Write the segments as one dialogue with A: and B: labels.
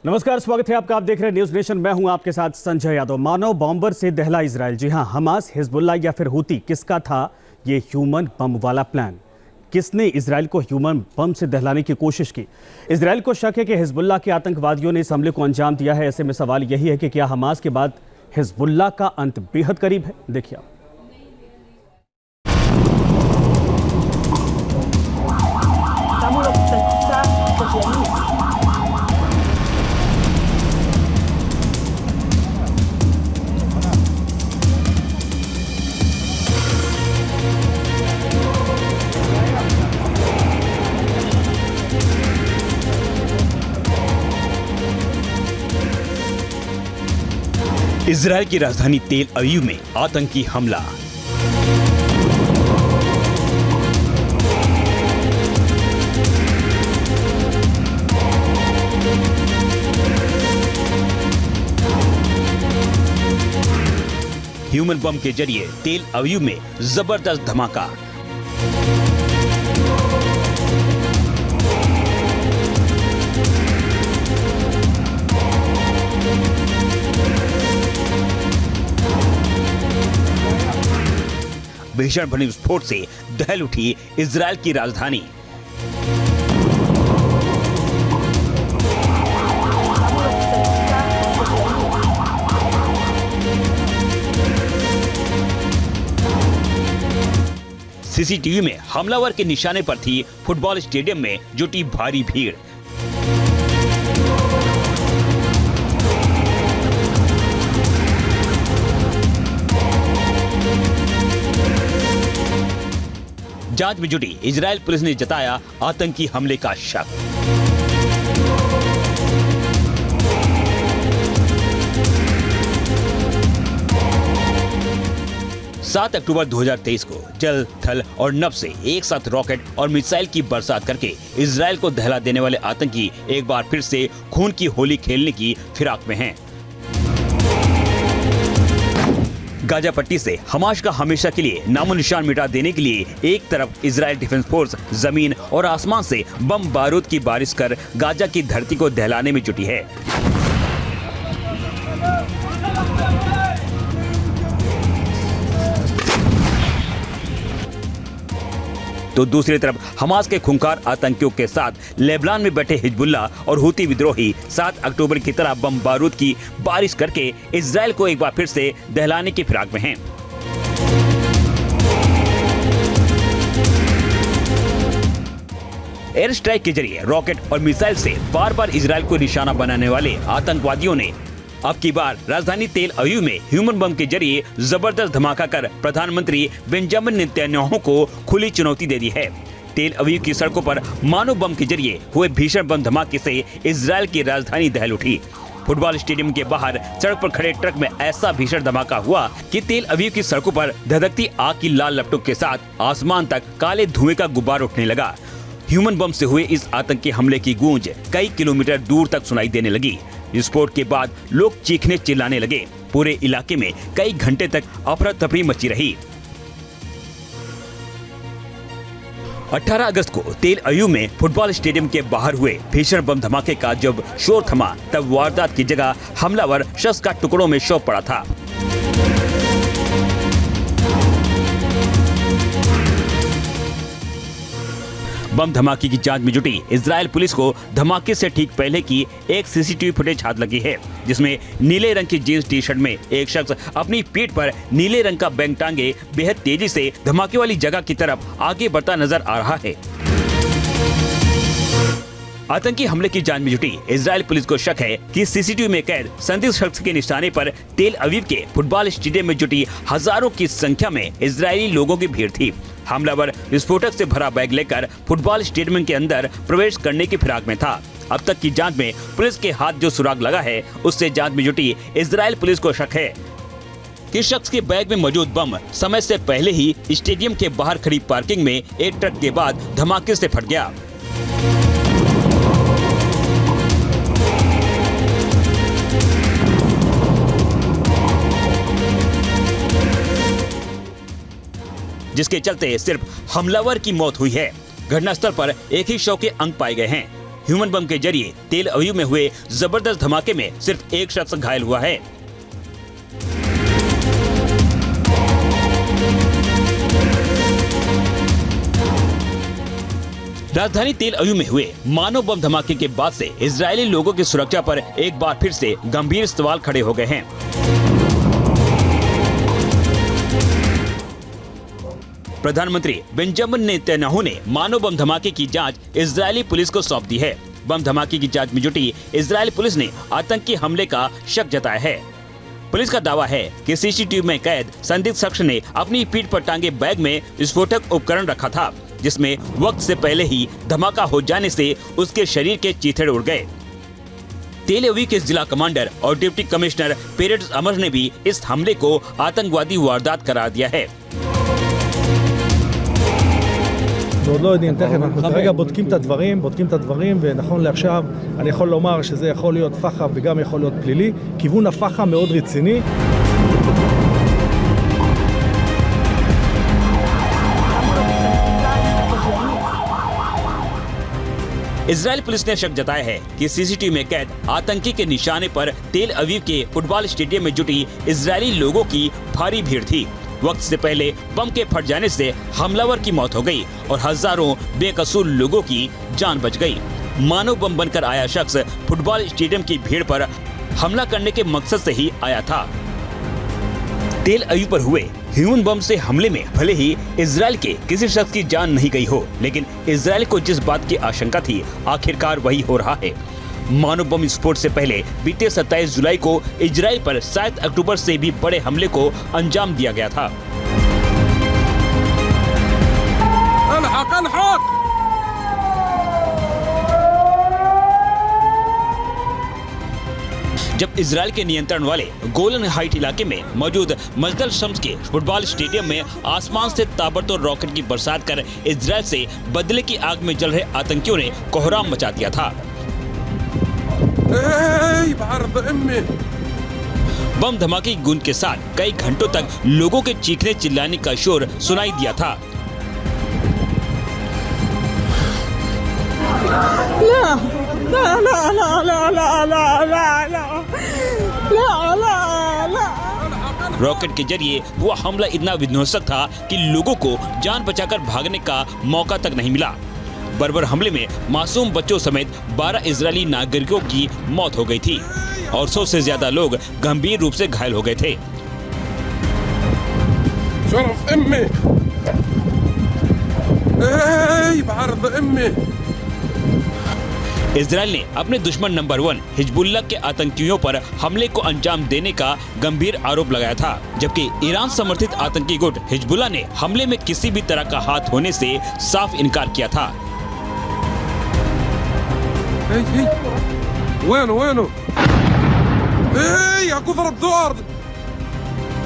A: नमस्कार, स्वागत है आपका। आप देख रहे हैं न्यूज नेशन। मैं हूं आपके साथ संजय यादव। मानव बॉम्बर से दहला इजराइल। जी हां, हमास, हिजबुल्लाह या फिर हुती, किसका था ये ह्यूमन बम वाला प्लान? किसने इजराइल को ह्यूमन बम से दहलाने की कोशिश की? इजराइल को शक है कि हिजबुल्लाह के आतंकवादियों ने इस हमले को अंजाम दिया है। ऐसे में सवाल यही है कि क्या हमास के बाद हिजबुल्लाह का अंत बेहद करीब है? देखिए आप।
B: इजराइल की राजधानी तेल अवीव में आतंकी हमला। ह्यूमन बम के जरिए तेल अवीव में जबरदस्त धमाका। भीषण ध्वनि विस्फोट से दहल उठी इजराइल की राजधानी। सीसीटीवी में हमलावर के निशाने पर थी फुटबॉल स्टेडियम में जुटी भारी भीड़। जांच में जुटी इजराइल पुलिस ने जताया आतंकी हमले का शक। सात अक्टूबर 2023 को जल, थल और नभ से एक साथ रॉकेट और मिसाइल की बरसात करके इजराइल को दहला देने वाले आतंकी एक बार फिर से खून की होली खेलने की फिराक में हैं। गाजा पट्टी से हमास का हमेशा के लिए नामो निशान मिटा देने के लिए एक तरफ इजराइल डिफेंस फोर्स जमीन और आसमान से बम बारूद की बारिश कर गाजा की धरती को दहलाने में जुटी है, तो दूसरी तरफ हमास के खूंखार आतंकियों के साथ लेबनान में बैठे हिजबुल्लाह और हुती विद्रोही 7 अक्टूबर की तरह बम बारूद की बारिश करके इजराइल को एक बार फिर से दहलाने की फिराक में हैं। एयर स्ट्राइक के जरिए रॉकेट और मिसाइल से बार बार इजराइल को निशाना बनाने वाले आतंकवादियों ने अब की बार राजधानी तेल अवीव में ह्यूमन बम के जरिए जबरदस्त धमाका कर प्रधानमंत्री बेंजामिन नेतन्याहू को खुली चुनौती दे दी है। तेल अवीव की सड़कों पर मानव बम के जरिए हुए भीषण बम धमाके से इजराइल की राजधानी दहल उठी। फुटबॉल स्टेडियम के बाहर सड़क पर खड़े ट्रक में ऐसा भीषण धमाका हुआ कि तेल अवीव की सड़कों पर धधकती आग की लाल लपटों के साथ आसमान तक काले धुएं का गुब्बार उठने लगा। ह्यूमन बम से हुए इस आतंकी हमले की गूंज कई किलोमीटर दूर तक सुनाई देने लगी। विस्फोट के बाद लोग चीखने चिल्लाने लगे। पूरे इलाके में कई घंटे तक अफरा तफरी मची रही। 18 अगस्त को तेल अवीव में फुटबॉल स्टेडियम के बाहर हुए भीषण बम धमाके का जब शोर थमा, तब वारदात की जगह हमलावर शख्स का टुकड़ों में शव पड़ा था। बम धमाके की जांच में जुटी इजराइल पुलिस को धमाके से ठीक पहले की एक सीसीटीवी फुटेज हाथ लगी है, जिसमें नीले रंग की जींस टी शर्ट में एक शख्स अपनी पीठ पर नीले रंग का बैग टांगे बेहद तेजी से धमाके वाली जगह की तरफ आगे बढ़ता नजर आ रहा है। आतंकी हमले की जांच में जुटी इजराइल पुलिस को शक है कि सीसीटीवी में कैद संदिग्ध शख्स के निशाने पर तेल अवीव के फुटबॉल स्टेडियम में जुटी हजारों की संख्या में इजरायली लोगों की भीड़ थी। हमलावर विस्फोटक से भरा बैग लेकर फुटबॉल स्टेडियम के अंदर प्रवेश करने की फिराक में था। अब तक की जांच में पुलिस के हाथ जो सुराग लगा है, उससे जांच में जुटी इजराइल पुलिस को शक है कि शख्स के बैग में मौजूद बम समय से पहले ही स्टेडियम के बाहर खड़ी पार्किंग में एक ट्रक के बाद धमाके से फट गया। जिसके चलते सिर्फ हमलावर की मौत हुई है। घटनास्थल पर एक ही शव के अंग पाए गए हैं। ह्यूमन बम के जरिए तेल अवीव में हुए जबरदस्त धमाके में सिर्फ एक शख्स घायल हुआ है। राजधानी तेल अवीव में हुए मानव बम धमाके के बाद से इजरायली लोगों की सुरक्षा पर एक बार फिर से गंभीर सवाल खड़े हो गए हैं। प्रधानमंत्री बेंजामिन नेतन्याहू ने मानव बम धमाके की जांच इजरायली पुलिस को सौंप दी है। बम धमाके की जांच में जुटी इजरायली पुलिस ने आतंकी हमले का शक जताया है। पुलिस का दावा है कि सीसीटीवी में कैद संदिग्ध शख्स ने अपनी पीठ पर टांगे बैग में विस्फोटक उपकरण रखा था, जिसमें वक्त से पहले ही धमाका हो जाने से उसके शरीर के चीथड़े उड़ गए। तेल अवीव के जिला कमांडर और डिप्टी कमिश्नर पेरेड्स अमर ने भी इस हमले को आतंकवादी वारदात करार दिया है।
C: ועוד לא יודעים, תכף אנחנו כרגע בודקים את הדברים ונכון לעכשיו אני יכול לומר שזה יכול להיות פח"ע וגם יכול להיות פלילי. כיוון הפח"ע מאוד רציני.
B: इजरायल पुलिस ने शक जताया है कि सीसीटीवी में कैद आतंकी के निशाने पर तेल अवीव के फुटबॉल स्टेडियम में जुटी इजरायली लोगों की भारी भीड़ थी। वक्त से पहले बम के फट जाने से हमलावर की मौत हो गई और हजारों बेकसूर लोगों की जान बच गई। मानव बम बनकर आया शख्स फुटबॉल स्टेडियम की भीड़ पर हमला करने के मकसद से ही आया था। तेल अवीव पर हुए ह्यूमन बम से हमले में भले ही इजरायल के किसी शख्स की जान नहीं गई हो, लेकिन इजरायल को जिस बात की आशंका थी आखिरकार वही हो रहा है। मानव बम विस्फोट से पहले बीते 27 जुलाई को इजरायल पर 7 अक्टूबर से भी बड़े हमले को अंजाम दिया गया था। जब इजरायल के नियंत्रण वाले गोलन हाइट इलाके में मौजूद मजदल शम्स के फुटबॉल स्टेडियम में आसमान से ताबड़तोड़ रॉकेट की बरसात कर इजरायल से बदले की आग में जल रहे आतंकियों ने कोहराम मचा दिया था। बम धमाके की गूंज के साथ कई घंटों तक लोगों के चीखने चिल्लाने का शोर सुनाई दिया था। रॉकेट के जरिए वो हमला इतना विध्वंसक था कि लोगों को जान बचाकर भागने का मौका तक नहीं मिला। बर्बर हमले में मासूम बच्चों समेत 12 इजरायली नागरिकों की मौत हो गई थी और 100 से ज्यादा लोग गंभीर रूप से घायल हो गए थे। इजरायल ने अपने दुश्मन नंबर 1 हिजबुल्लाह के आतंकियों पर हमले को अंजाम देने का गंभीर आरोप लगाया था, जबकि ईरान समर्थित आतंकी गुट हिजबुल्लाह ने हमले में किसी भी तरह का हाथ होने से साफ इनकार किया था।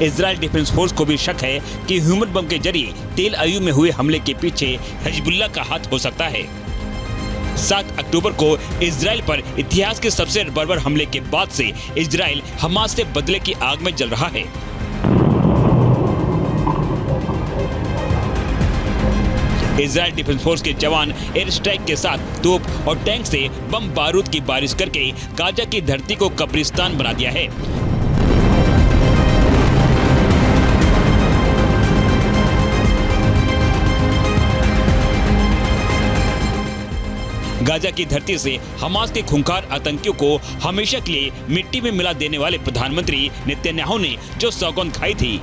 B: इजरायल डिफेंस फोर्स को भी शक है कि ह्यूमन बम के जरिए तेल अवीव में हुए हमले के पीछे हिजबुल्लाह का हाथ हो सकता है। 7 अक्टूबर को इजरायल पर इतिहास के सबसे बर्बर हमले के बाद से इजरायल हमास से बदले की आग में जल रहा है। इजरायल डिफेंस फोर्स के जवान एयर स्ट्राइक के साथ तोप और टैंक से बम बारूद की बारिश करके गाजा की धरती को कब्रिस्तान बना दिया है। गाजा की धरती से हमास के खूंखार आतंकियों को हमेशा के लिए मिट्टी में मिला देने वाले प्रधानमंत्री नेतन्याहू ने जो सौगंध खाई थी,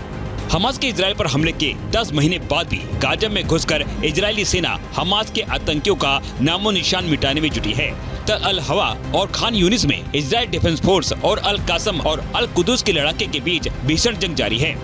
B: हमास के इजरायल पर हमले के 10 महीने बाद भी गाजा में घुसकर इजरायली सेना हमास के आतंकियों का नामो निशान मिटाने में जुटी है। तल अल हवा और खान यूनिस में इजरायल डिफेंस फोर्स और अल कासम और अल कुदस के लड़ाके के बीच भीषण जंग जारी है।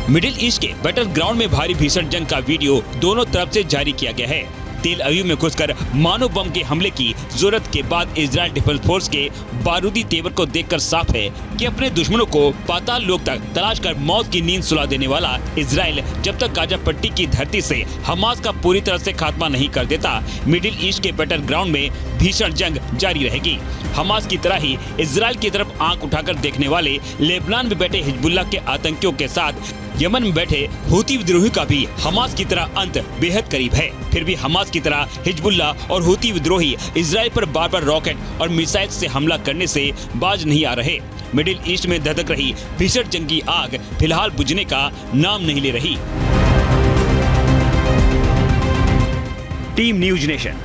B: मिडिल ईस्ट के बैटल ग्राउंड में भारी भीषण जंग का वीडियो दोनों तरफ से जारी किया गया है। तेल अवीव में घुसकर मानव बम के हमले की जरूरत के बाद इजरायल डिफेंस फोर्स के बारूदी तेवर को देखकर साफ है कि अपने दुश्मनों को पाताल लोक तक तलाश कर मौत की नींद सुला देने वाला इजरायल जब तक गाजा पट्टी की धरती से हमास का पूरी तरह से खात्मा नहीं कर देता, मिडिल ईस्ट के बैटल ग्राउंड में भीषण जंग जारी रहेगी। हमास की तरह ही इजरायल की तरफ आंख उठाकर देखने वाले लेबनान में बैठे हिजबुल्लाह के आतंकियों के साथ यमन में बैठे हूती विद्रोही का भी हमास की तरह अंत बेहद करीब है। फिर भी हमास की तरह हिजबुल्ला और हूती विद्रोही इजराइल पर बार बार रॉकेट और मिसाइल से हमला करने से बाज नहीं आ रहे। मिडिल ईस्ट में धधक रही भीषण जंग की आग फिलहाल बुझने का नाम नहीं ले रही। Team news nation.